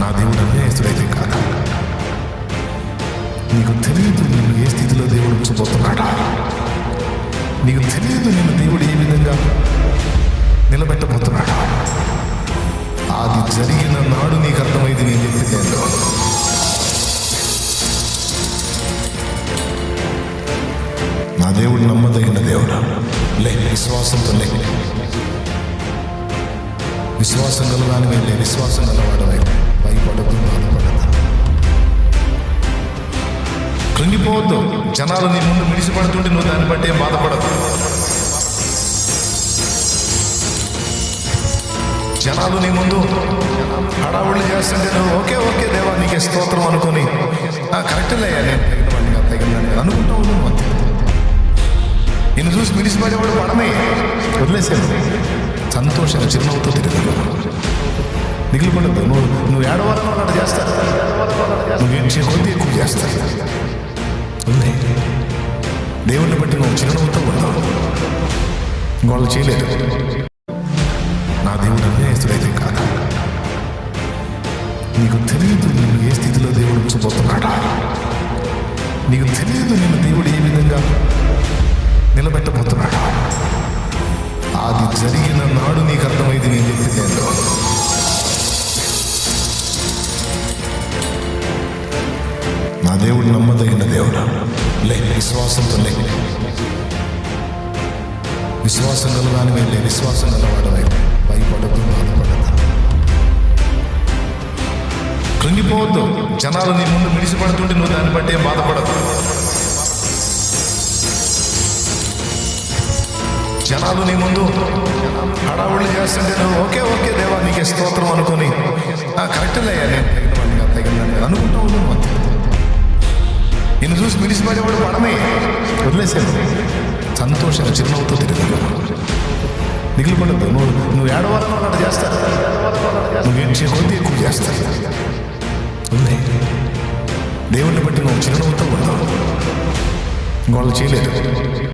నా దేవుడు అన్యాయస్తుడైతే కాదు. నీకు తెలియదు నిన్ను ఏ స్థితిలో దేవుడు ఉంచబోతున్నాడా. నీకు తెలియదు నిన్ను దేవుడు ఏ విధంగా నిలబెట్టబోతున్నాడా. అది జరిగిన నాడు నీకు అర్థమైంది నేను చెప్పింది ఏంటో. నా దేవుడు నమ్మదగిన దేవుడు. విశ్వాసంతో విశ్వాసం కలగాని వెళ్ళే విశ్వాసం కలవాడమై భయపడదు, బాధపడదు, కృంగిపోవద్దు. జనాలు నీ ముందు మిడిసిపడుతుంటే నువ్వు దాన్ని బట్టి ఏం బాధపడదు. జనాలు నీ ముందు హడావుళ్ళు చేస్తుంటే నువ్వు ఓకే ఓకే దేవా నీకే స్తోత్రం అనుకొని కరెక్ట్లేయా నేను తగినవాడిని అనుకుంటావు. నువ్వు అంతే. నిన్ను చూసి మిడిసిపడేవాడు పడమే వదిలేసాను. సంతోషంగా చిరునవ్వుతో తిరిగి మిగిలిపడద్దు. నువ్వు ఏడవాలని అలా చేస్తావు. నువ్వు ఏడ్చే కొద్ది ఎక్కువ చేస్తావు. ఉంది దేవుణ్ణి బట్టి నువ్వు చిరునవ్వుతో ఉన్నావు. వాళ్ళు చేయలేదు. నా దేవుడు అన్యాయస్తుడైతే కాదు. నీకు తెలియదు నిన్ను ఏ స్థితిలో దేవుడు ఉంచబోతున్నాడా. నీకు తెలియదు నిన్ను దేవుడు ఏ విధంగా నిలబెట్టబోతున్నాడా. అది జరిగిన నాడు నీకు అర్థమైంది నేను చెప్పింది ఏంటో. నా దేవుడు నమ్మదగిన దేవుడు. విశ్వాసంతో విశ్వాసం కలగాని వెళ్ళే విశ్వాసం కలవాడమై భయపడదు, బాధపడదు, కృంగిపోవద్దు. జనాలు నీ ముందు మిడిసిపడుతుంటే నువ్వు దాన్ని బట్టి ఏం బాధపడదు. జనాలు నీ ముందు హడావుళ్ళు చేస్తుంటే నువ్వు ఓకే ఓకే దేవా నీకే స్తోత్రం అనుకొని కరెక్ట్లేయా నేను తగినవాడిని అనుకుంటావు. నువ్వు అంతే. నిన్ను చూసి మిడిసిపడేవాడు పడమే వదిలేసాను. సంతోషంగా చిరునవ్వుతో తిరిగి మిగిలిపడద్దు. నువ్వు ఏడవాలని అలా చేస్తావు. నువ్వు ఏడ్చే కొద్ది ఎక్కువ చేస్తావు. ఉంది దేవుణ్ణి బట్టి నువ్వు చిరునవ్వుతో ఉన్నావు. వాళ్ళు చేయలేదు.